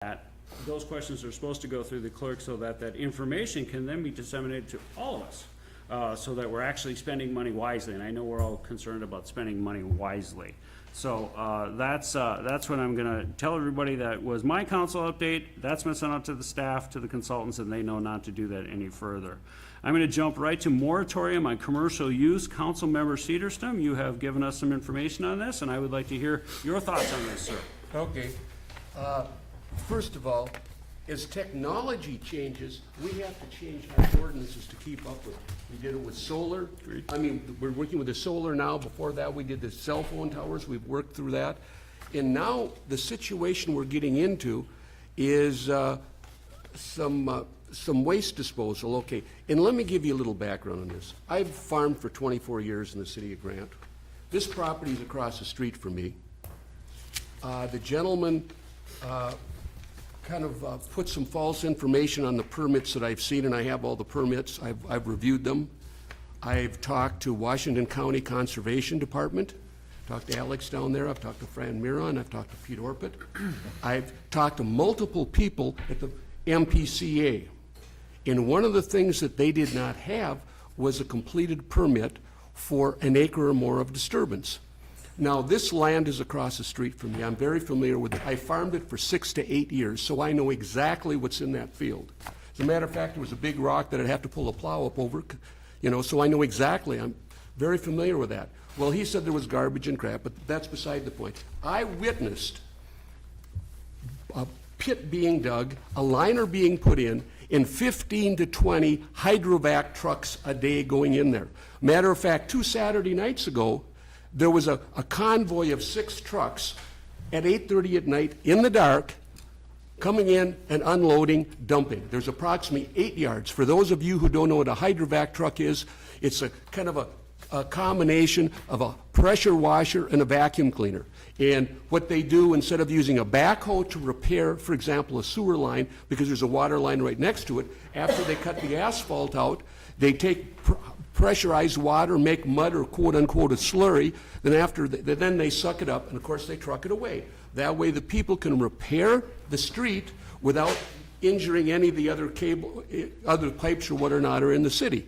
that those questions are supposed to go through the clerk so that that information can then be disseminated to all of us, so that we're actually spending money wisely. And I know we're all concerned about spending money wisely. So that's what I'm going to tell everybody. That was my council update. That's been sent out to the staff, to the consultants, and they know not to do that any further. I'm going to jump right to moratorium on commercial use. Councilmember Cedarstem, you have given us some information on this, and I would like to hear your thoughts on this, sir. Okay. First of all, as technology changes, we have to change our ordinances to keep up with it. We did it with solar. I mean, we're working with the solar now. Before that, we did the cell phone towers. We've worked through that. And now the situation we're getting into is some waste disposal. Okay, and let me give you a little background on this. I've farmed for 24 years in the city of Grant. This property is across the street from me. The gentleman kind of put some false information on the permits that I've seen, and I have all the permits. I've reviewed them. I've talked to Washington County Conservation Department, talked to Alex down there, I've talked to Fran Miron, I've talked to Pete Orpett. I've talked to multiple people at the MPCA. And one of the things that they did not have was a completed permit for an acre or more of disturbance. Now, this land is across the street from me. I'm very familiar with it. I farmed it for 6 to 8 years, so I know exactly what's in that field. As a matter of fact, there was a big rock that I'd have to pull a plow up over, you know, so I know exactly. I'm very familiar with that. Well, he said there was garbage and crap, but that's beside the point. I witnessed a pit being dug, a liner being put in, and 15 to 20 hydrovac trucks a day going in there. Matter of fact, 2 Saturday nights ago, there was a convoy of 6 trucks at 8:30 at night in the dark coming in and unloading, dumping. There's approximately 8 yards. For those of you who don't know what a hydrovac truck is, it's a kind of a combination of a pressure washer and a vacuum cleaner. And what they do, instead of using a backhoe to repair, for example, a sewer line, because there's a water line right next to it, after they cut the asphalt out, they take pressurized water, make mud or quote-unquote a slurry, then they suck it up, and of course they truck it away. That way the people can repair the street without injuring any of the other pipes or what or not are in the city.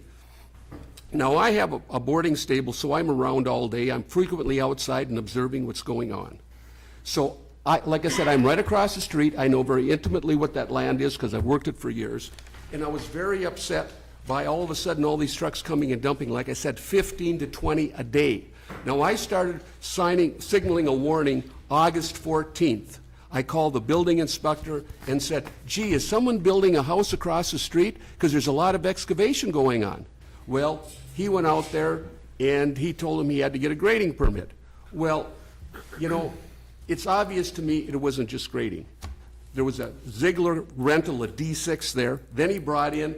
Now, I have a boarding stable, so I'm around all day. I'm frequently outside and observing what's going on. So, like I said, I'm right across the street. I know very intimately what that land is because I've worked it for years. And I was very upset by all of a sudden all these trucks coming and dumping, like I said, 15 to 20 a day. Now, I started signaling a warning August 14th. I called the building inspector and said, gee, is someone building a house across the street? Because there's a lot of excavation going on. Well, he went out there and he told him he had to get a grading permit. Well, you know, it's obvious to me it wasn't just grading. There was a Ziegler rental, a D6 there. Then he brought in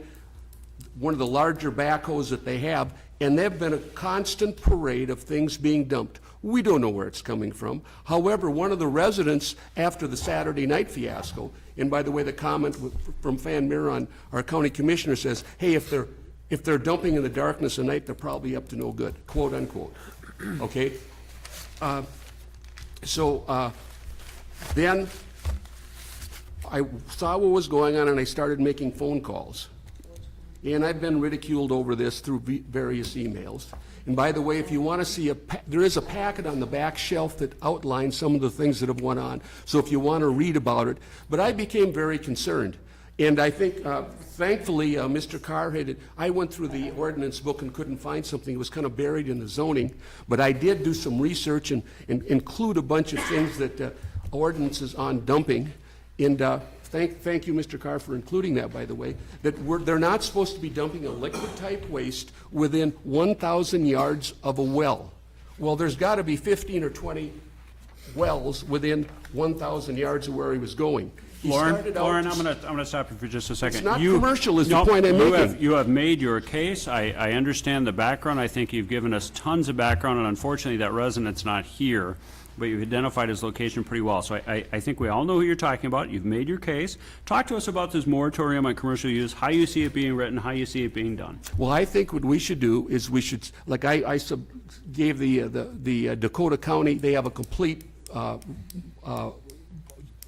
one of the larger backhoes that they have, and there've been a constant parade of things being dumped. We don't know where it's coming from. However, one of the residents after the Saturday night fiasco, and by the way, the comment from Fan Miron, our county commissioner, says, hey, if they're dumping in the darkness at night, they're probably up to no good, quote unquote. Okay? Then I saw what was going on and I started making phone calls. And I've been ridiculed over this through various emails. And by the way, if you want to see there is a packet on the back shelf that outlines some of the things that have went on. So if you want to read about it. But I became very concerned. And I think, thankfully, Mr. Carr I went through the ordinance book and couldn't find something. It was kind of buried in the zoning. But I did do some research and include a bunch of things that ordinances on dumping. And thank you, Mr. Carr, for including that, by the way, that they're not supposed to be dumping a liquid-type waste within 1,000 yards of a well. Well, there's got to be 15 or 20 wells within 1,000 yards of where he was going. Lauren, I'm going to stop you for just a second. It's not commercial is the point I'm making. You have made your case. I understand the background. I think you've given us tons of background, and unfortunately that resident's not here, but you've identified his location pretty well. So I think we all know who you're talking about. You've made your case. Talk to us about this moratorium on commercial use, how you see it being written, how you see it being done. Well, I think what we should do is we should, like I gave the Dakota County, they have a complete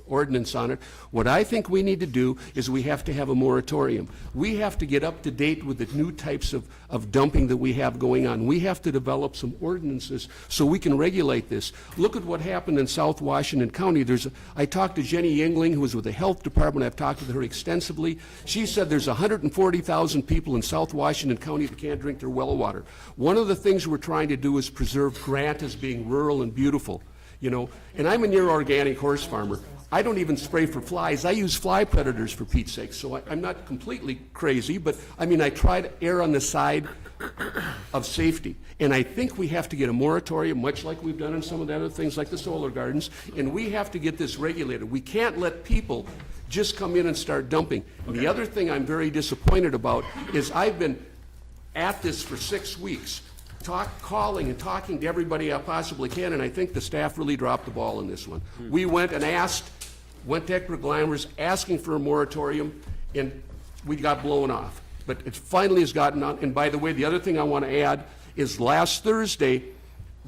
ordinance on it. What I think we need to do is we have to have a moratorium. We have to get up to date with the new types of dumping that we have going on. We have to develop some ordinances so we can regulate this. Look at what happened in South Washington County. I talked to Jenny Yingling, who was with the health department. I've talked with her extensively. She said there's 140,000 people in South Washington County that can't drink their well water. One of the things we're trying to do is preserve Grant as being rural and beautiful, you know. And I'm a near organic horse farmer. I don't even spray for flies. I use fly predators, for Pete's sake. So I'm not completely crazy, but I mean, I try to err on the side of safety. And I think we have to get a moratorium, much like we've done in some of the other things like the solar gardens, and we have to get this regulated. We can't let people just come in and start dumping. Okay. The other thing I'm very disappointed about is I've been at this for 6 weeks, calling and talking to everybody I possibly can, and I think the staff really dropped the ball in this one. We went and went to Eckberg Lammers asking for a moratorium, and we got blown off. But it finally has gotten on. And by the way, the other thing I want to add is last Thursday,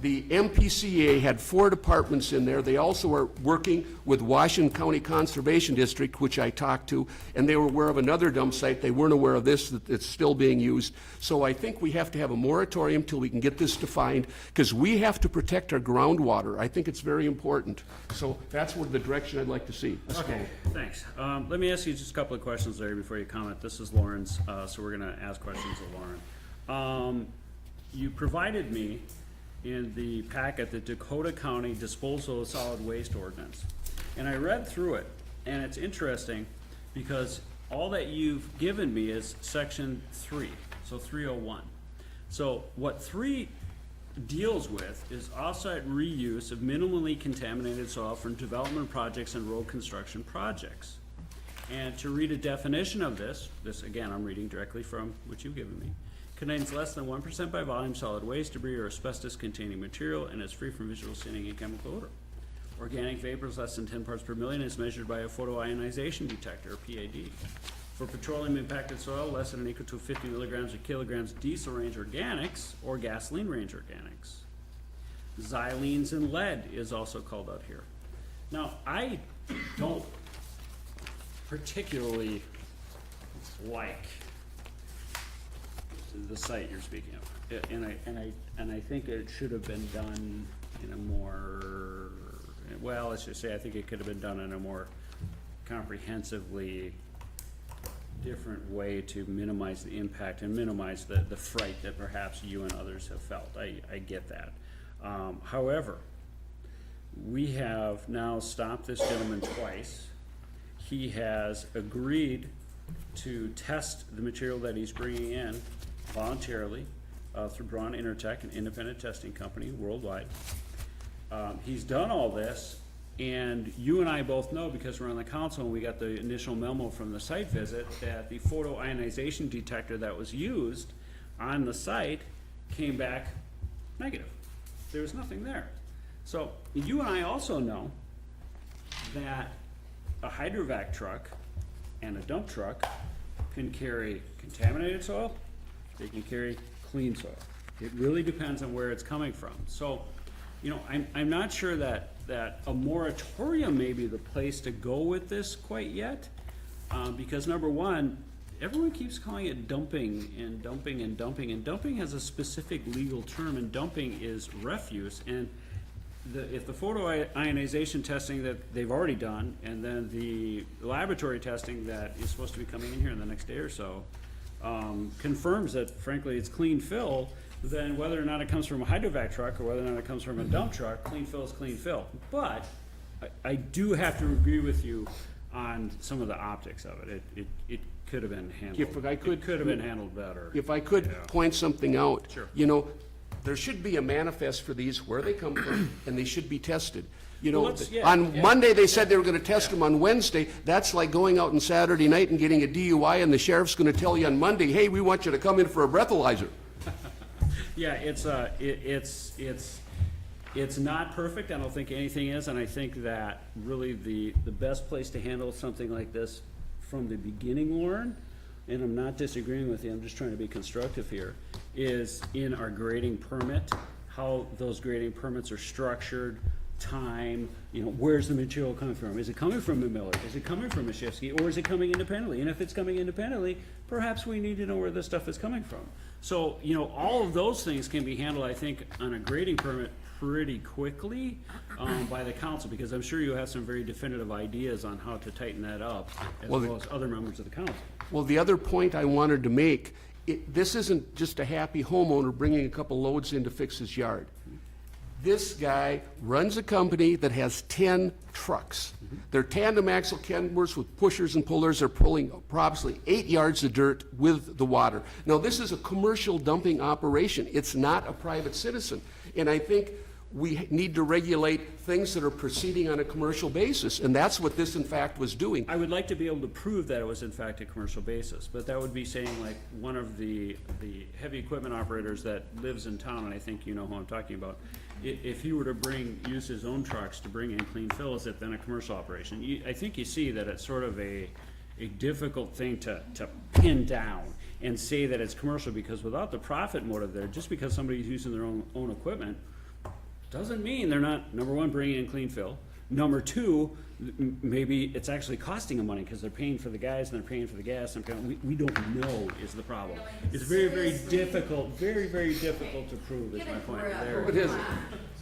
the MPCA had 4 departments in there. They also are working with Washington County Conservation District, which I talked to, and they were aware of another dump site. They weren't aware of this, that it's still being used. So I think we have to have a moratorium till we can get this defined, because we have to protect our groundwater. I think it's very important. So that's the direction I'd like to see. Okay, thanks. Let me ask you just a couple of questions, Larry, before you comment. This is Lauren's, so we're going to ask questions of Lauren. You provided me in the packet the Dakota County Disposal of Solid Waste Ordinance. And I read through it, and it's interesting because all that you've given me is section 3, so 301. So what 3 deals with is offsite reuse of minimally contaminated soil from development projects and road construction projects. And to read a definition of this again, I'm reading directly from what you've given me, contains less than 1% by volume solid waste, debris, or asbestos-containing material, and is free from visual, stinging, and chemical odor. Organic vapors less than 10 parts per million is measured by a photoionization detector, or PAD. For petroleum-impacted soil, less than or equal to 50 milligrams or kilograms diesel range organics or gasoline range organics. Xylenes and lead is also called out here. Now, I don't particularly like the site you're speaking of, and I think it should have been done in a more, well, let's just say I think it could have been done in a more comprehensively different way to minimize the impact and minimize the fright that perhaps you and others have felt. I get that. However, we have now stopped this gentleman twice. He has agreed to test the material that he's bringing in voluntarily through Braun Intertech, an independent testing company worldwide. He's done all this, and you and I both know, because we're on the council and we got the initial memo from the site visit, that the photoionization detector that was used on the site came back negative. There was nothing there. So you and I also know that a hydrovac truck and a dump truck can carry contaminated soil, they can carry clean soil. It really depends on where it's coming from. So, you know, I'm not sure that a moratorium may be the place to go with this quite yet, because number one, everyone keeps calling it dumping and dumping and dumping, and dumping has a specific legal term, and dumping is refuse. And if the photoionization testing that they've already done, and then the laboratory testing that is supposed to be coming in here in the next day or so, confirms that frankly it's clean fill, then whether or not it comes from a hydrovac truck or whether or not it comes from a dump truck, clean fill is clean fill. But I do have to agree with you on some of the optics of it. It could have been handled. If I could, it could have been handled better. If I could point something out, Sure. You know, there should be a manifest for these, where they come from, and they should be tested. You know, on Monday they said they were going to test them on Wednesday. That's like going out on Saturday night and getting a DUI, and the sheriff's going to tell you on Monday, hey, we want you to come in for a breathalyzer. Yeah, it's not perfect. I don't think anything is, and I think that really the best place to handle something like this from the beginning, Lauren, and I'm not disagreeing with you, I'm just trying to be constructive here, is in our grading permit, how those grading permits are structured, time, you know, where's the material coming from? Is it coming from a Miller? Is it coming from a Shifsky? Or is it coming independently? And if it's coming independently, perhaps we need to know where this stuff is coming from. So, you know, all of those things can be handled, I think, on a grading permit pretty quickly by the council, because I'm sure you have some very definitive ideas on how to tighten that up, as well as other members of the council. Well, the other point I wanted to make, this isn't just a happy homeowner bringing a couple loads in to fix his yard. This guy runs a company that has 10 trucks. They're tandem axle Kenworths with pushers and pullers. They're pulling approximately 8 yards of dirt with the water. Now, this is a commercial dumping operation. It's not a private citizen. And I think we need to regulate things that are proceeding on a commercial basis, and that's what this in fact was doing. I would like to be able to prove that it was in fact a commercial basis, but that would be saying like one of the heavy equipment operators that lives in town, and I think you know who I'm talking about, if he were to use his own trucks to bring in clean fill, is it then a commercial operation? I think you see that it's sort of a difficult thing to pin down and say that it's commercial, because without the profit motive there, just because somebody's using their own equipment, doesn't mean they're not, number one, bringing in clean fill. Number two, maybe it's actually costing them money because they're paying for the guys and they're paying for the gas. And we don't know is the problem. It's very, very difficult to prove is my point there. It isn't.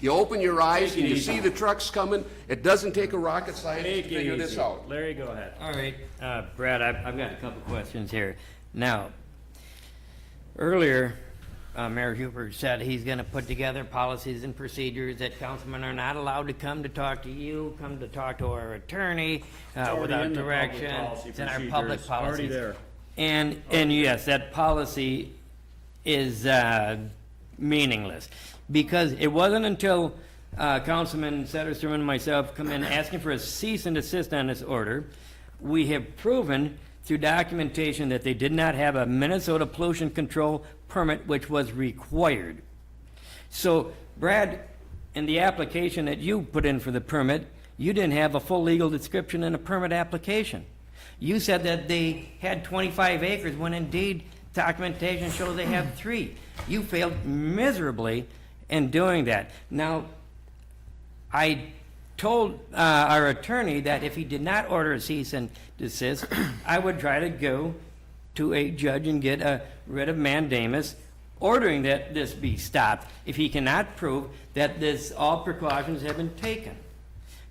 You open your eyes and you see the trucks coming. It doesn't take a rocket scientist to figure this out. Larry, go ahead. All right, Brad, I've got a couple questions here. Now, earlier, Mayor Huber said he's going to put together policies and procedures that councilmen are not allowed to come to talk to you, come to talk to our attorney without direction. It's in our public policies. Already there. And yes, that policy is meaningless, because it wasn't until Councilman Setterstrom and myself come in asking for a cease and desist on this order, we have proven through documentation that they did not have a Minnesota pollution control permit, which was required. So, Brad, in the application that you put in for the permit, you didn't have a full legal description in a permit application. You said that they had 25 acres, when indeed documentation shows they have 3. You failed miserably in doing that. Now, I told our attorney that if he did not order a cease and desist, I would try to go to a judge and get a writ of mandamus ordering that this be stopped if he cannot prove that all precautions have been taken.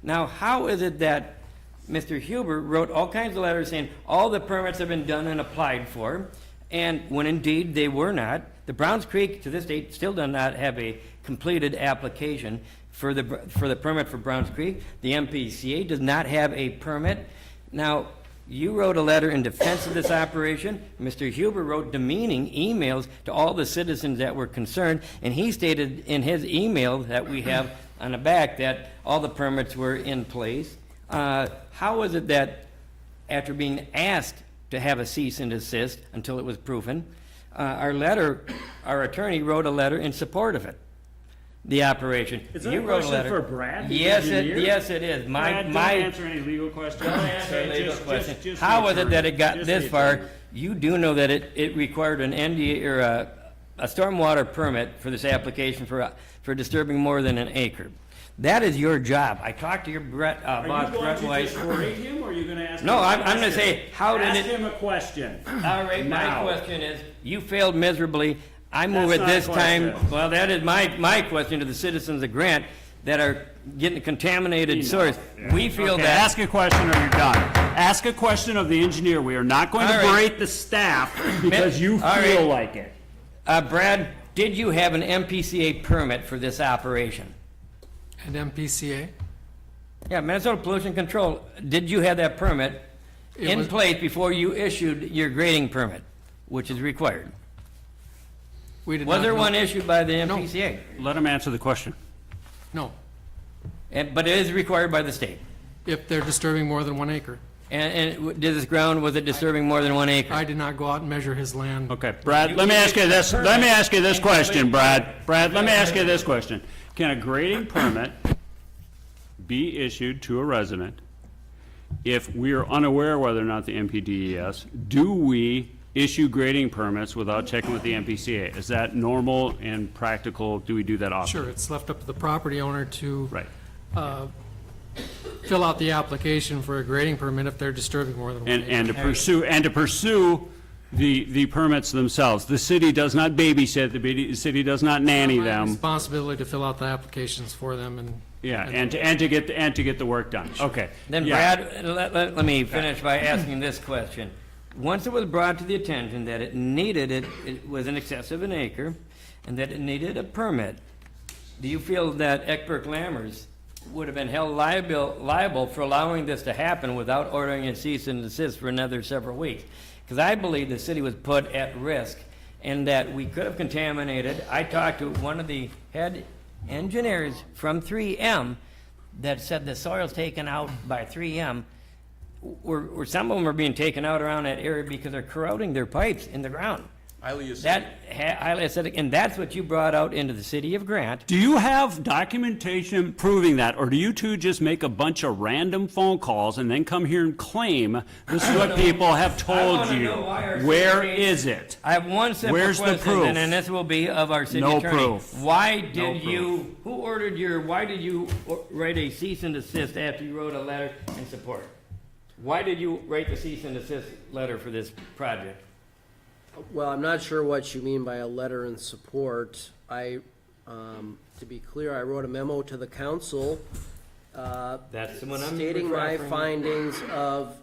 Now, how is it that Mr. Huber wrote all kinds of letters saying all the permits have been done and applied for, and when indeed they were not? The Browns Creek, to this date, still does not have a completed application for the permit for Browns Creek. The MPCA does not have a permit. Now, you wrote a letter in defense of this operation. Mr. Huber wrote demeaning emails to all the citizens that were concerned, and he stated in his email that we have on the back that all the permits were in place. How is it that after being asked to have a cease and desist until it was proven, our attorney wrote a letter in support of it, the operation? Is that a question for Brad? Yes, it is. Brad, don't answer any legal questions. Just how is it that it got Just this the far? attorney. You do know that it required an NDA or a stormwater permit for this application for disturbing more than an acre. That is your job. I talked to your boss, Brett Weiss. Are you going to berate him, or are you going to ask him? No, I'm going to say, how did Ask it? him a question. All right, my Now. question is, you failed miserably. I move That's at not a this time. question. Well, that is my question to the citizens of Grant that are getting a contaminated source. We feel Okay, that. ask a question or you're done. Ask a question of the engineer. We are not going to All right. berate the staff because you All feel right. like it. Brad, did you have an MPCA permit for this operation? An MPCA? Yeah, Minnesota Pollution Control. Did you have that permit It was- place before you issued your grading permit, which is required? We did Was not there know- one issued by the MPCA? Let him answer the question. No, But it is required by the state. if they're disturbing more than 1 acre. And did this ground, was it disturbing more than 1 acre? I did not go out and measure his land. Okay, Brad, let me ask you this, question, Brad. Brad, let me ask you this question. Can a grading permit be issued to a resident if we are unaware whether or not the MPDES, do we issue grading permits without checking with the MPCA? Is that normal and practical? Do we do that often? Sure, it's left up to the property owner to Right. fill out the application for a grading permit if they're disturbing more than 1 acre. And to pursue the permits themselves. The city does not babysit, the city does not nanny My them. responsibility to fill out the applications for them and. Yeah, and to get the work done. Okay. Then Yeah. Brad, let me finish by asking this question. Once it was brought to the attention that it was in excess of 1 acre, and that it needed a permit, do you feel that Eckberg Lammers would have been held liable for allowing this to happen without ordering a cease and desist for another several weeks? Because I believe the city was put at risk and that we could have contaminated. I talked to one of the head engineers from 3M that said the soil's taken out by 3M, where some of them are being taken out around that area because they're corroding their pipes in the ground. Highly acidic. That highly acidic, and that's what you brought out into the city of Grant. Do you have documentation proving that, or do you two just make a bunch of random phone calls and then come here and claim this is what people have told wanna you? know why our Where city- is it? I have one simple Where's the question, proof? and this will be of our city No attorney. proof. Why No did proof. you, why did you write a cease and desist after you wrote a letter in support? Why did you write the cease and desist letter for this project? Well, I'm not sure what you mean by a letter in support. To be clear, I wrote a memo to the council That's the one I'm stating my referring to. findings of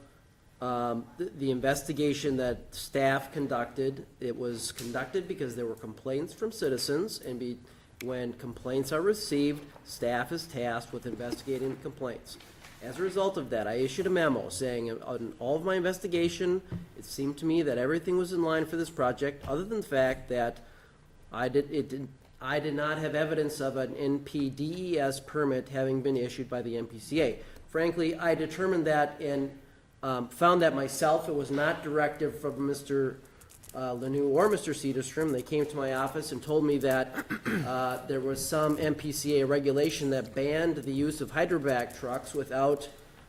the investigation that staff conducted. It was conducted because there were complaints from citizens, and when complaints are received, staff is tasked with investigating the complaints. As a result of that, I issued a memo saying, on all of my investigation, it seemed to me that everything was in line for this project, other than the fact that I did not have evidence of an NPDES permit having been issued by the MPCA. Frankly, I determined that and found that myself. It was not directive from Mr. Lanou or Mr. Cedarstrom. They came to my office and told me that there was some MPCA regulation that banned the use of hydrovac trucks without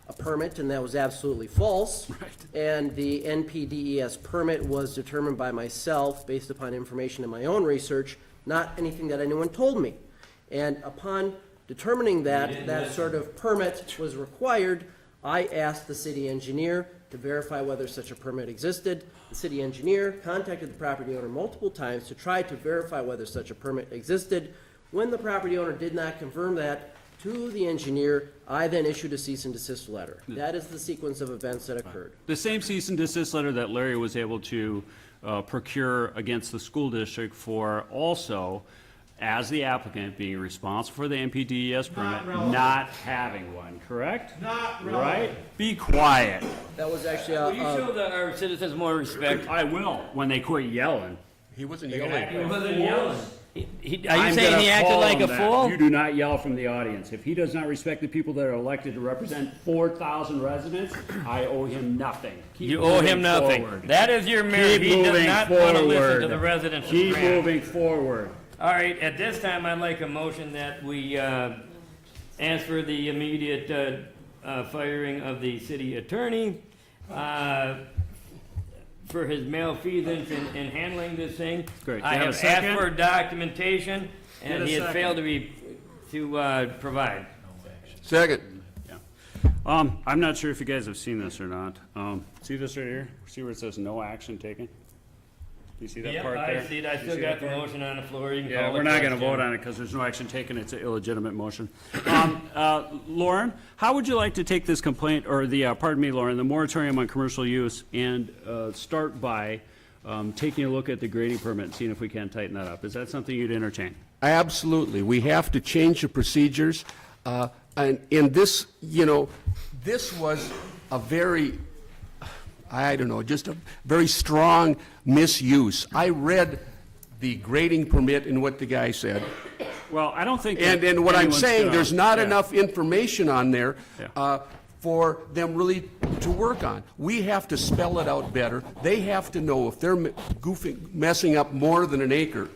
a permit, and that was absolutely false. Right. And the NPDES permit was determined by myself based upon information in my own research, not anything that anyone told me. And upon determining that that sort of permit was required, I asked the city engineer to verify whether such a permit existed. The city engineer contacted the property owner multiple times to try to verify whether such a permit existed. When the property owner did not confirm that to the engineer, I then issued a cease and desist letter. That is the sequence of events that occurred. The same cease and desist letter that Larry was able to procure against the school district for also, as the applicant, being responsible for the NPDES permit, not having one, correct? Not Right? Be quiet. That was actually Will you show our citizens more respect? I will, when they quit yelling. He wasn't He yelling. wasn't yelling. Are you I'm saying gonna he acted call like a him that. fool? You do not yell from the audience. If he does not respect the people that are elected to represent 4,000 residents, I owe him nothing. Keep You owe him moving nothing. forward. That is your merit. Keep He does moving not want to listen to forward. the residents of Keep Grant. moving forward. All right, at this time, I'd like a motion that we ask for the immediate firing of the city attorney for his malfeasance in handling this thing. Great. I Do you have a have asked second? for documentation, Get and a he has second. failed to provide. Second. I'm not sure if you guys have seen this or not. See this right here? See where it says no action taken? You see that Yep, part there? I see it. I You still see got that the part? motion on the floor. You can Yeah, call we're the not gonna question. vote on it because there's no action taken. It's an illegitimate motion. Lauren, how would you like to take this complaint, or pardon me, Lauren, the moratorium on commercial use, and start by taking a look at the grading permit and seeing if we can tighten that up? Is that something you'd entertain? Absolutely. We have to change the procedures. And in this, this was a very, I don't know, just a very strong misuse. I read the grading permit and what the guy said. Well, I don't think. And what I'm anyone's saying, gonna- there's not yeah. enough information on there Yeah. for them really to work on. We have to spell it out better. They have to know if they're messing up more than an acre.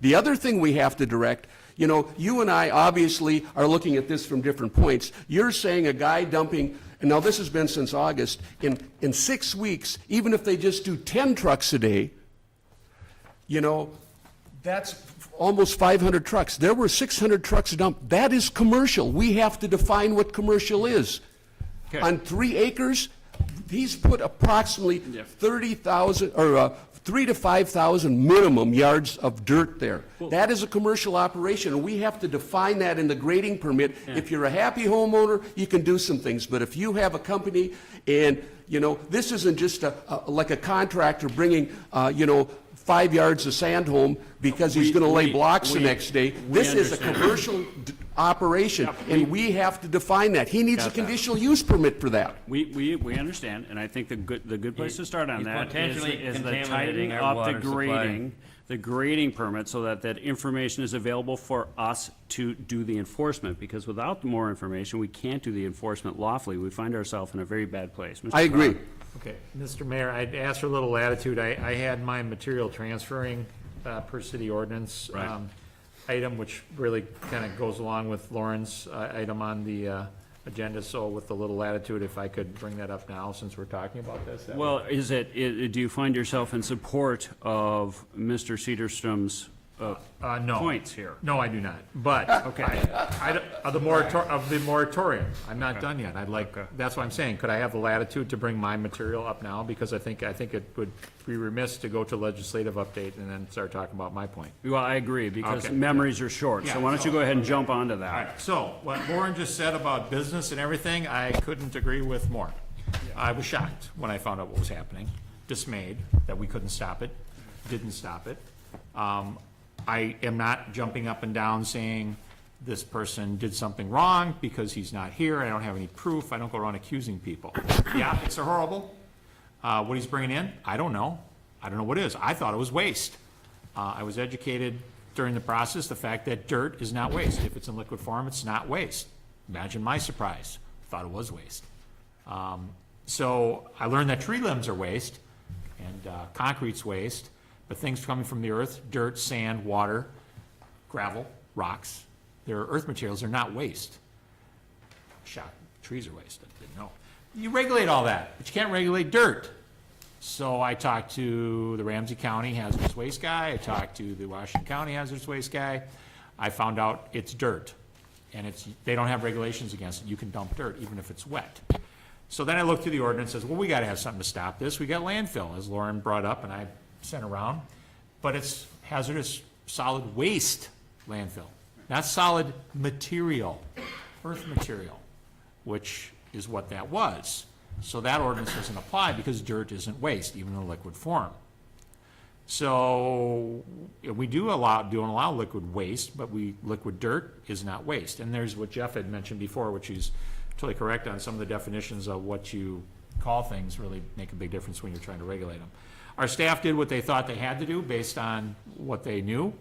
The other thing we have to direct, you and I obviously are looking at this from different points. You're saying a guy dumping, and now this has been since August, in 6 weeks, even if they just do 10 trucks a day, That's almost 500 trucks. There were 600 trucks dumped. That is commercial. We have to define what commercial is. Okay. On 3 acres, he's put approximately 30,000, or 3 to 5,000 minimum yards of dirt there. That is a commercial operation, and we have to define that in the grading permit. If you're a happy homeowner, you can do some things, but if you have a company and, you know, this isn't just like a contractor bringing, 5 yards of sand home because he's gonna lay blocks the next day. This is a commercial operation, and we have to define that. He needs a conditional use permit for that. We understand, and I think the good place to start on He's that potentially is the contaminating tightening our up the water supply. the grading permit, so that that information is available for us to do the enforcement, because without more information, we can't do the enforcement lawfully. We find ourselves in a very bad place. Mr. I agree. Okay, Mr. Mayor, I'd ask for a little latitude. I had my material transferring per city ordinance Right. Item, which really kind of goes along with Lauren's item on the agenda, so with a little latitude, if I could bring that up now, since we're talking about this. that Well, do you find yourself in support of Mr. Cedarstrom's no. points here? No, I do not, but. Okay. Of the moratorium, I'm not done yet. I'd like, that's what I'm saying, could I have the latitude to bring my material up now? Because I think it would be remiss to go to legislative update and then start talking about my point. Well, I agree, because Okay. memories are short, so Yeah, why don't you go ahead and jump onto that? All right, so what Lauren just said about business and everything, I couldn't agree with more. I was shocked when I found out what was happening, dismayed that we couldn't stop it, didn't stop it. I am not jumping up and down saying this person did something wrong because he's not here. I don't have any proof. I don't go around accusing people. The optics are horrible. What he's bringing in, I don't know. I don't know what it is. I thought it was waste. I was educated during the process, the fact that dirt is not waste. If it's in liquid form, it's not waste. Imagine my surprise. Thought it was waste. So I learned that tree limbs are waste and concrete's waste. But things coming from the earth, dirt, sand, water, gravel, rocks, they're earth materials, they're not waste. Shocked, trees are waste, I didn't know. You regulate all that, but you can't regulate dirt. So I talked to the Ramsey County hazardous waste guy, I talked to the Washington County hazardous waste guy. I found out it's dirt, and they don't have regulations against it. You can dump dirt even if it's wet. So then I looked through the ordinance, says, well, we gotta have something to stop this. We got landfill, as Lauren brought up, and I sent around, but it's hazardous solid waste landfill, not solid material, earth material, which is what that was. So that ordinance doesn't apply because dirt isn't waste, even in liquid form. So we don't allow liquid waste, but liquid dirt is not waste. And there's what Jeff had mentioned before, which he's totally correct on. Some of the definitions of what you call things really make a big difference when you're trying to regulate them. Our staff did what they thought they had to do based on what they knew.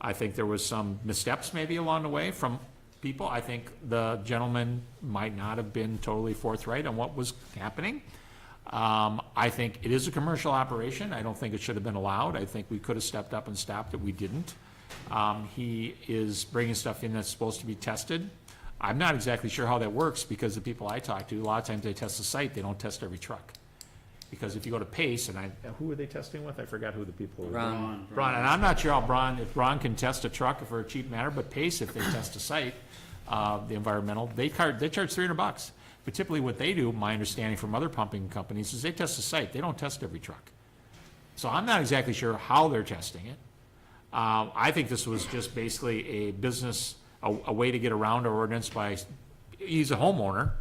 I think there was some missteps maybe along the way from people. I think the gentleman might not have been totally forthright on what was happening. I think it is a commercial operation. I don't think it should have been allowed. I think we could have stepped up and stopped it. We didn't. He is bringing stuff in that's supposed to be tested. I'm not exactly sure how that works because the people I talk to, a lot of times they test the site, they don't test every truck. Because if you go to Pace, and who are they testing with? I forgot who the people were. Braun. Braun, and I'm not sure how if Braun can test a truck for a cheap matter, but Pace, if they test a site, the environmental, they charge $300. But typically what they do, my understanding from other pumping companies, is they test the site. They don't test every truck. So I'm not exactly sure how they're testing it. I think this was just basically a business, a way to get around our ordinance by, he's a homeowner.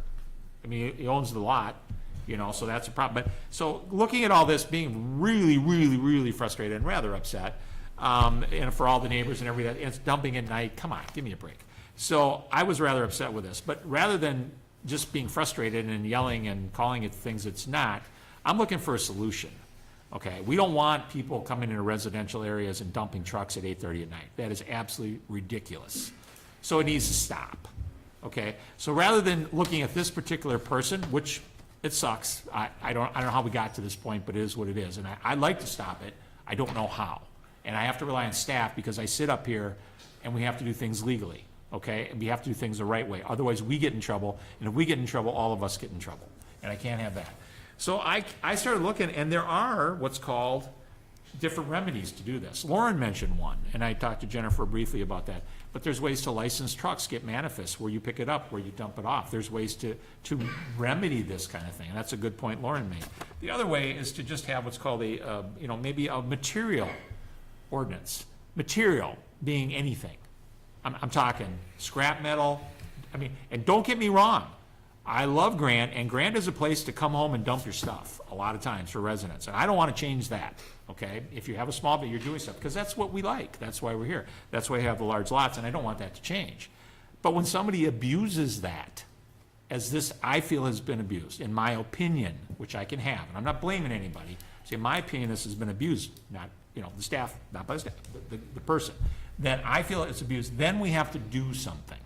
I mean, he owns the lot. So that's a problem. But so looking at all this, being really, really, really frustrated and rather upset, and for all the neighbors and everything, and it's dumping at night. Come on, give me a break. So I was rather upset with this. But rather than just being frustrated and yelling and calling it things it's not, I'm looking for a solution. Okay, we don't want people coming into residential areas and dumping trucks at 8:30 at night. That is absolutely ridiculous. So it needs to stop. Okay, so rather than looking at this particular person, which it sucks. I don't know how we got to this point, but it is what it is. And I'd like to stop it. I don't know how. And I have to rely on staff because I sit up here and we have to do things legally, okay? And we have to do things the right way. Otherwise, we get in trouble. And if we get in trouble, all of us get in trouble. And I can't have that. So I started looking, and there are what's called different remedies to do this. Lauren mentioned one, and I talked to Jennifer briefly about that. But there's ways to license trucks, get manifests, where you pick it up, where you dump it off. There's ways to remedy this kind of thing, and that's a good point Lauren made. The other way is to just have what's called a, maybe a material ordinance. Material being anything. I'm talking scrap metal. I mean, and don't get me wrong, I love Grant, and Grant is a place to come home and dump your stuff a lot of times for residents, and I don't want to change that, okay? If you have a small, but you're doing stuff, because that's what we like, that's why we're here. That's why we have the large lots, and I don't want that to change. But when somebody abuses that, as this, I feel, has been abused, in my opinion, which I can have, and I'm not blaming anybody, so in my opinion, this has been abused, not, the staff, not by the staff, but the person, then I feel it's abused, then we have to do something.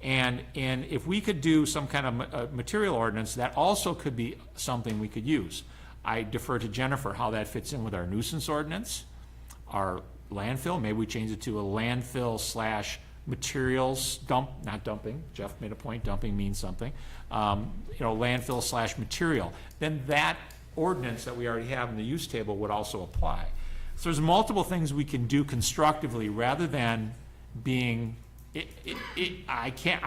And if we could do some kind of material ordinance, that also could be something we could use. I defer to Jennifer how that fits in with our nuisance ordinance, our landfill. Maybe we change it to a landfill / materials dump, not dumping. Jeff made a point, dumping means something. Landfill / material. Then that ordinance that we already have in the use table would also apply. So there's multiple things we can do constructively rather than being I can't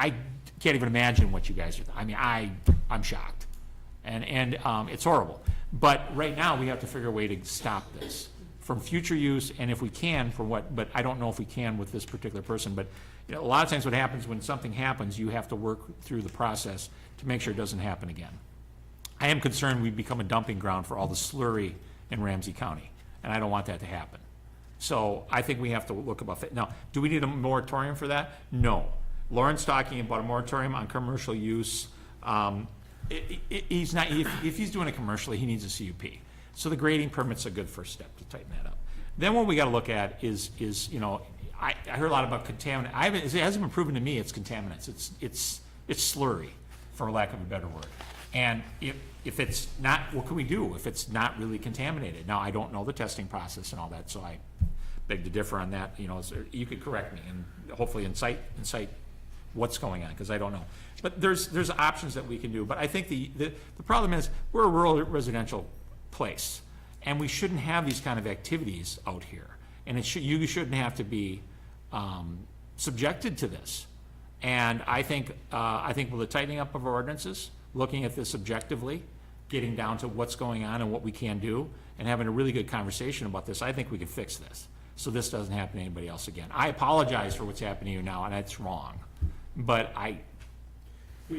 even imagine what you guys are. I mean, I'm shocked, and it's horrible. But right now we have to figure a way to stop this from future use, and if we can, for what? But I don't know if we can with this particular person. But a lot of times, what happens when something happens, you have to work through the process to make sure it doesn't happen again. I am concerned we become a dumping ground for all the slurry in Ramsey County, and I don't want that to happen. So I think we have to look about that. Now, do we need a moratorium for that? No. Lauren's talking about a moratorium on commercial use. He's not, if he's doing it commercially, he needs a CUP. So the grading permit's a good first step to tighten that up. Then what we got to look at is I heard a lot about contaminant. It hasn't been proven to me it's contaminants. It's slurry, for lack of a better word. And if it's not, what can we do if it's not really contaminated? Now, I don't know the testing process and all that, so I beg to differ on that. You could correct me and hopefully incite what's going on, because I don't know. But there's options that we can do. But I think the problem is we're a rural residential place, and we shouldn't have these kind of activities out here. And you shouldn't have to be subjected to this. And I think with the tightening up of our ordinances, looking at this objectively, getting down to what's going on and what we can do, and having a really good conversation about this, I think we can fix this, so this doesn't happen to anybody else again. I apologize for what's happening to you now, and that's wrong, but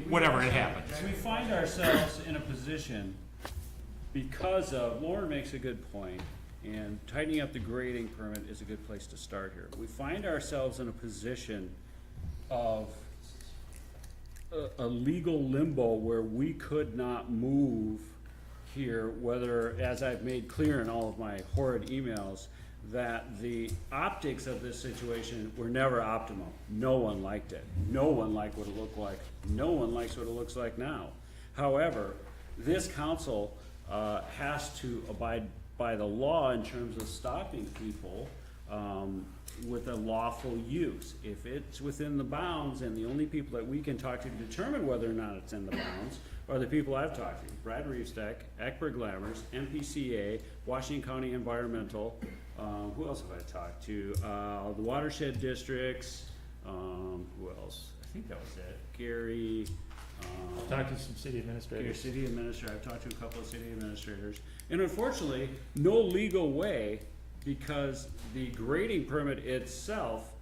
whatever, it happens. We find ourselves in a position, because of, Lauren makes a good point, and tightening up the grading permit is a good place to start here. We find ourselves in a position of a legal limbo where we could not move here, whether, as I've made clear in all of my horrid emails, that the optics of this situation were never optimal. No one liked it. No one liked what it looked like. No one likes what it looks like now. However, this council has to abide by the law in terms of stopping people with a lawful use. If it's within the bounds, and the only people that we can talk to determine whether or not it's in the bounds are the people I've talked to: Brad Reevestek, Eckberg Lammers, MPCA, Washington County Environmental. Who else have I talked to? The watershed districts. Who else? I think that was it. Gary. Talked to some city administrators. City administrator. I've talked to a couple of city administrators, and unfortunately, no legal way, because the grading permit itself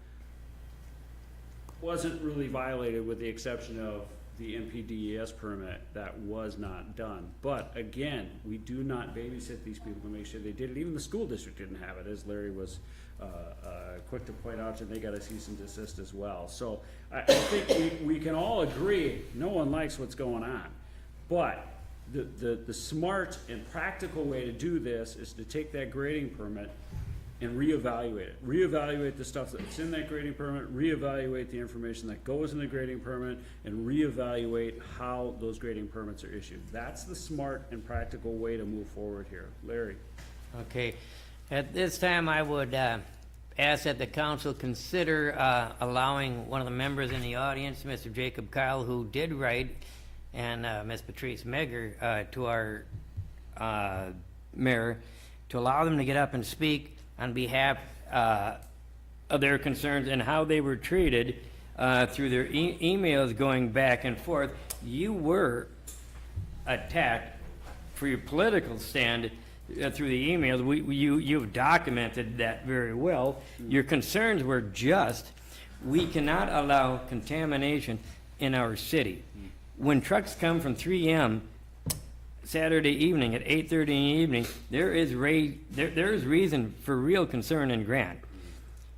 wasn't really violated, with the exception of the NPDES permit that was not done. But again, we do not babysit these people to make sure they did it. Even the school district didn't have it, as Larry was quick to point out, and they got a cease and desist as well. So I think we can all agree no one likes what's going on. But the smart and practical way to do this is to take that grading permit and reevaluate it. Reevaluate the stuff that's in that grading permit, reevaluate the information that goes in the grading permit, and reevaluate how those grading permits are issued. That's the smart and practical way to move forward here. Larry? Okay. At this time, I would ask that the council consider allowing one of the members in the audience, Mr. Jacob Kyle, who did write, and Ms. Patrice Megger, to our mayor, to allow them to get up and speak on behalf of their concerns and how they were treated through their emails going back and forth. You were attacked for your political stand through the emails. You've documented that very well. Your concerns were just, we cannot allow contamination in our city. When trucks come from 3M Saturday evening at 8:30 in the evening, there is reason for real concern in Grant.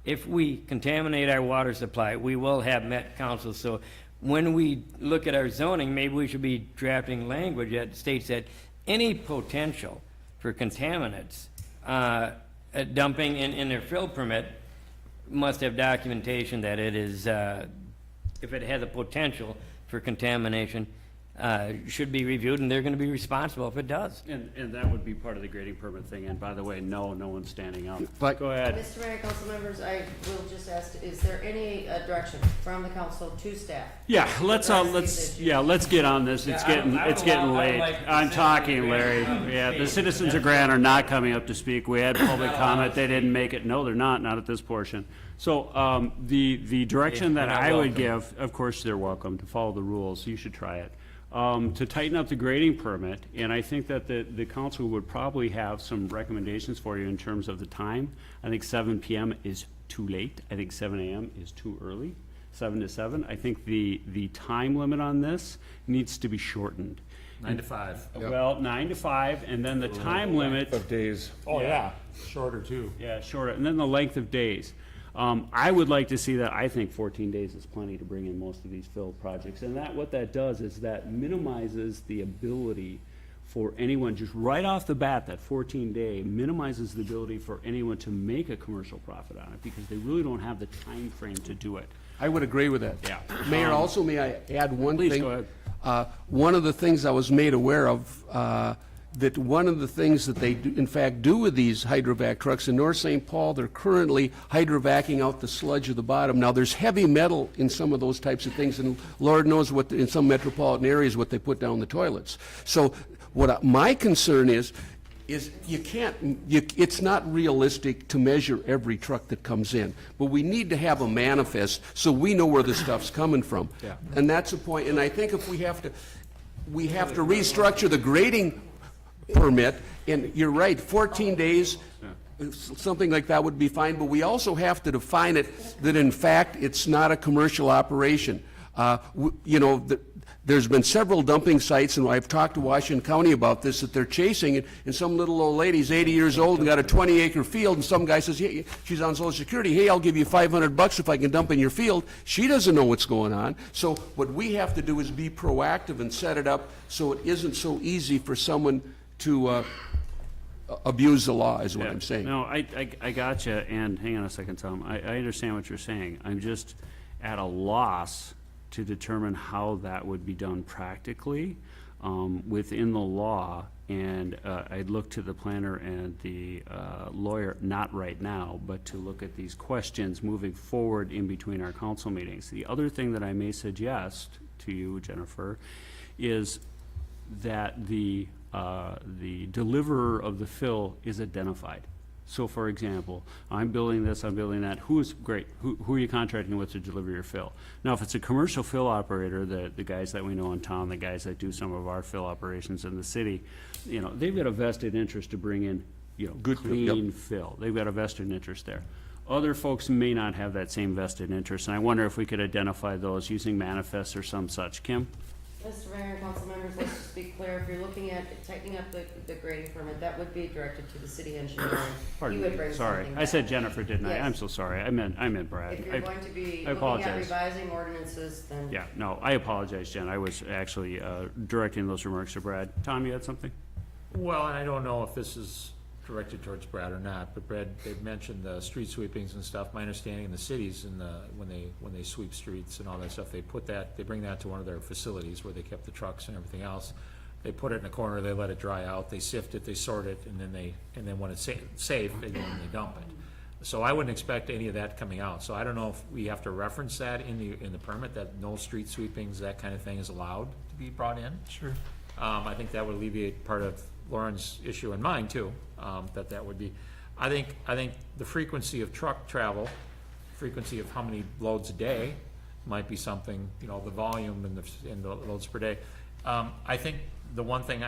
If we contaminate our water supply, we will have Met Council. So when we look at our zoning, maybe we should be drafting language that states that any potential for contaminants dumping in their fill permit must have documentation that it is, if it has a potential for contamination, should be reviewed, and they're gonna be responsible if it does. And that would be part of the grading permit thing, and by the way, no one's standing up. But- Go ahead. Mr. Mayor, council members, I will just ask, is there any direction from the council to staff? Yeah, let's Address these let's get on this. It's getting late. I'm talking, Larry. Yeah, the citizens of Grant are not coming up to speak. We had public comment. They didn't make it. No, they're not at this portion. So, the direction that I would give, of course, they're welcome to follow the rules. You should try it. To tighten up the grading permit, and I think that the council would probably have some recommendations for you in terms of the time. I think 7 PM is too late. I think 7 AM is too early, 7 to 7. I think the time limit on this needs to be shortened. 9 to 5. Well, 9 to 5, and then the time limit, Of days. Oh, yeah, shorter too. yeah, shorter, and then the length of days. I would like to see that. I think 14 days is plenty to bring in most of these fill projects. And what that does is that minimizes the ability for anyone, just right off the bat, that 14-day minimizes the ability for anyone to make a commercial profit on it, because they really don't have the time frame to do it. I would agree with that. Yeah. Mayor, also, may I add one thing? Please, go ahead. One of the things I was made aware of, that one of the things that they in fact do with these hydrovac trucks in North St. Paul, they're currently hydrovacing out the sludge of the bottom. Now, there's heavy metal in some of those types of things, and Lord knows what, in some metropolitan areas, what they put down the toilets. So my concern is you can't, it's not realistic to measure every truck that comes in, but we need to have a manifest so we know where the stuff's coming from. Yeah. And that's a point, and I think if we have to restructure the grading permit, and you're right, 14 days, something like that would be fine, but we also have to define it that in fact it's not a commercial operation. There's been several dumping sites, and I've talked to Washington County about this, that they're chasing, and some little old lady's 80 years old and got a 20-acre field, and some guy says, hey, she's on Social Security, hey, I'll give you $500 if I can dump in your field. She doesn't know what's going on. So what we have to do is be proactive and set it up so it isn't so easy for someone to abuse the law, is what Yeah. I'm saying. No, I gotcha, and hang on a second, Tom. I understand what you're saying. I'm just at a loss to determine how that would be done practically within the law, and I'd look to the planner and the lawyer, not right now, but to look at these questions moving forward in between our council meetings. The other thing that I may suggest to you, Jennifer, is that the deliverer of the fill is identified. So for example, I'm building this, I'm building that, who's great, who are you contracting with to deliver your fill? Now, if it's a commercial fill operator, the guys that we know in town, the guys that do some of our fill operations in the city, they've got a vested interest to bring in, Good fill, clean fill. They've got a vested interest there. Other folks may not have that same vested interest, and I wonder if we could identify those using manifests or some such. Kim? Mr. Mayor and council members, let's just be clear, if you're looking at tightening up the grading permit, that would be directed to the city engineer. Pardon He would me, bring sorry. something I back. said Jennifer, didn't I? Yes. I'm so sorry. I meant Brad. If you're going to be I looking at apologize. revising ordinances, then. Yeah, no, I apologize, Jen. I was actually directing those remarks to Brad. Tom, you had something? Well, and I don't know if this is directed towards Brad or not, but Brad, they've mentioned the street sweepings and stuff. My understanding in the cities, when they sweep streets and all that stuff, they bring that to one of their facilities where they kept the trucks and everything else. They put it in a corner, they let it dry out, they sift it, they sort it, and then when it's safe, they go and they dump it. So I wouldn't expect any of that coming out. So I don't know if we have to reference that in the permit, that no street sweepings, that kind of thing is allowed to be brought in. Sure. I think that would alleviate part of Lauren's issue and mine too, that would be, I think the frequency of truck travel, frequency of how many loads a day might be something, you know, the volume and the loads per day. I think the one thing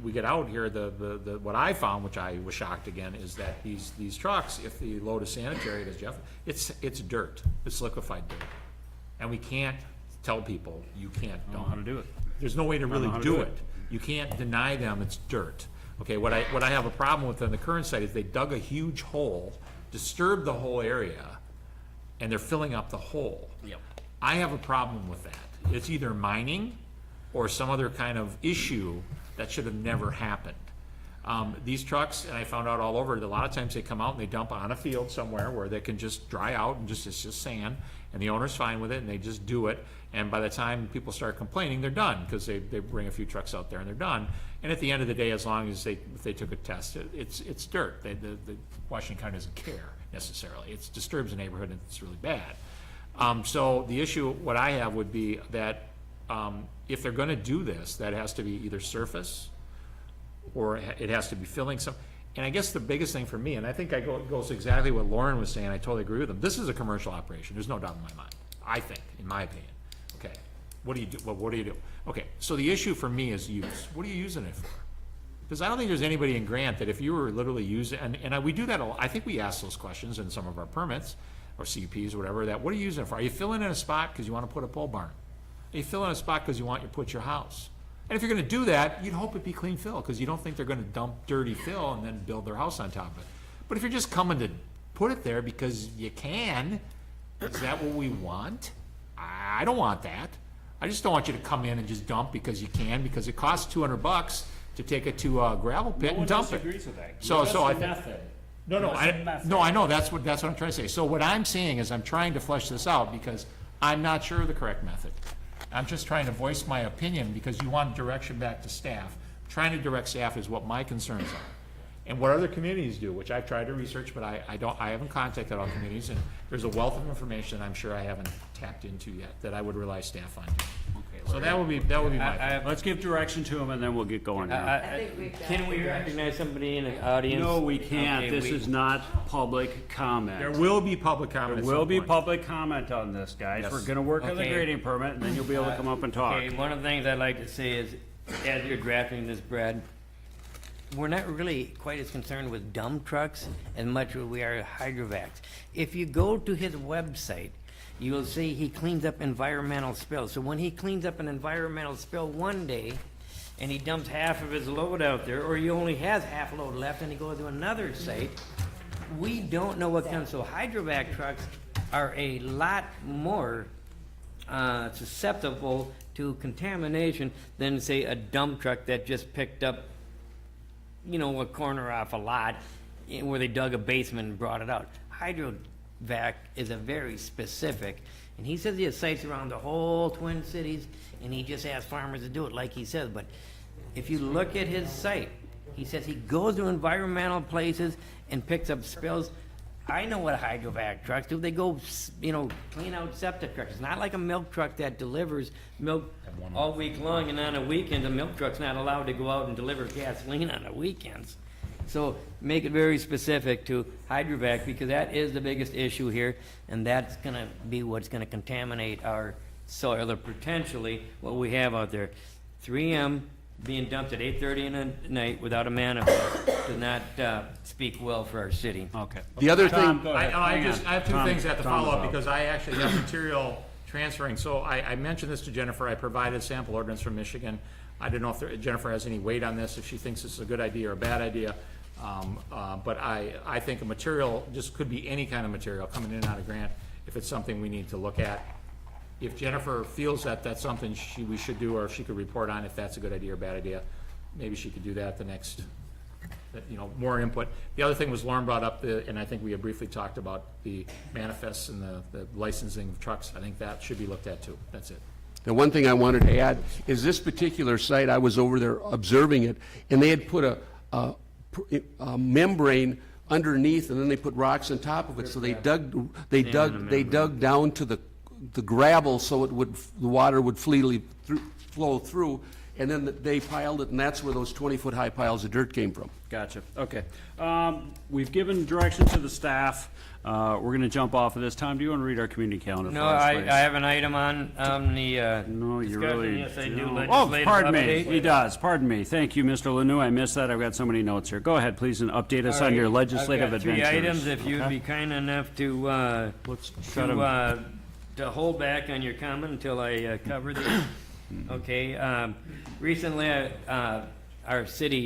we get out here, what I found, which I was shocked again, is that these trucks, if the load is sanitary, as Jeff, it's dirt, it's liquefied dirt. And we can't tell people, you can't Don't know how to do it. There's no way to really how to do do it. You can't deny them it's dirt. Okay, what I have a problem with on the current site is they dug a huge hole, disturbed the whole area, and they're filling up the hole. Yep. I have a problem with that. It's either mining or some other kind of issue that should have never happened. These trucks, and I found out all over, a lot of times they come out and they dump on a field somewhere where they can just dry out and it's just sand, and the owner's fine with it, and they just do it. And by the time people start complaining, they're done, because they bring a few trucks out there and they're done. And at the end of the day, as long as if they took a test, it's dirt. The Washington County doesn't care necessarily. It disturbs the neighborhood and it's really bad. So the issue, what I have would be that if they're gonna do this, that has to be either surface or it has to be filling some. And I guess the biggest thing for me, and I think it goes exactly what Lauren was saying, I totally agree with him. This is a commercial operation, there's no doubt in my mind, I think, in my opinion. Okay, what do you do? Well, what do you do? Okay, so the issue for me is use. What are you using it for? Because I don't think there's anybody in Grant that if you were literally using, and we do that a lot, I think we ask those questions in some of our permits, or CUPs or whatever, that what are you using it for? Are you filling in a spot because you want to put a pole barn? Are you filling in a spot because you want to put your house? And if you're gonna do that, you'd hope it'd be clean fill, because you don't think they're gonna dump dirty fill and then build their house on top of it. But if you're just coming to put it there because you can, is that what we want? I don't want that. I just don't want you to come in and just dump because you can, because it costs $200 to take it to a gravel pit and dump it. disagrees with that. So That's I the think- method. No, That's the method. I know, that's what I'm trying to say. So what I'm saying is I'm trying to flesh this out because I'm not sure of the correct method. I'm just trying to voice my opinion because you want direction back to staff. Trying to direct staff is what my concerns are. And what other communities do, which I've tried to research, but I haven't contacted all communities, and there's a wealth of information I'm sure I haven't tapped into yet that I would rely staff on. So that would be my. Let's give direction to them and then we'll get going here. I think we've got Can we direction. recognize somebody in the audience? No, we can't. Okay, This is not public comment. There will be public comment. There at some will be point. public comment on this, guys. Yes. We're gonna work on the Okay. grading permit, and then you'll be able to come up and talk. Okay, one of the things I'd like to say is, as you're drafting this, Brad, we're not really quite as concerned with dump trucks as much as we are hydrovacs. If you go to his website, you'll see he cleans up environmental spills. So when he cleans up an environmental spill one day, and he dumps half of his load out there, or he only has half a load left, and he goes to another site, we don't know what comes. So hydrovac trucks are a lot more susceptible to contamination than, say, a dump truck that just picked up, you know, a corner off a lot where they dug a basement and brought it out. Hydrovac is a very specific, and he says he has sites around the whole Twin Cities, and he just asks farmers to do it like he says. But if you look at his site, he says he goes to environmental places and picks up spills. I know what hydrovac trucks do. They go, you know, clean out septic trucks. It's not like a milk truck that delivers milk all week long, and on a weekend, a milk truck's not allowed to go out and deliver gasoline on the weekends. So make it very specific to hydrovac, because that is the biggest issue here, and that's gonna be what's gonna contaminate our soil, or potentially what we have out there. 3M being dumped at 8:30 in the night without a manifest does not speak well for our city. Okay. The other Tom, thing, go ahead. I Hang on. have two Tom- things I have to Tom follow up, Lau. because I actually have material transferring. So I mentioned this to Jennifer, I provided sample ordinance from Michigan. I don't know if Jennifer has any weight on this, if she thinks this is a good idea or a bad idea. But I think a material, just could be any kind of material coming in and out of grant, if it's something we need to look at. If Jennifer feels that that's something we should do, or if she could report on if that's a good idea or bad idea, maybe she could do that the next, you know, more input. The other thing was Lauren brought up and I think we had briefly talked about the manifests and the licensing of trucks. I think that should be looked at too. That's it. the one thing I wanted to add is this particular site, I was over there observing it, and they had put a membrane underneath, and then they put rocks on top of it, so they dug down to the gravel so the water would flow through, and then they piled it, and that's where those 20-foot-high piles of dirt came from. Gotcha, okay. We've given direction to the staff. We're gonna jump off of this. Tom, do you wanna read our community calendar for No, us, I please? have an item on the No, you discussion. really Yes, I do. don't. Legislative Oh, pardon me, update. he does, pardon me. Thank you, Mr. Lanu, I missed that. I've got so many notes here. Go ahead, please, and update us All on your right. legislative I've got adventures. 3 items, if you'd Okay? be kind enough to, Let's try to, to hold back on your comment until I cover these. Okay, recently, our city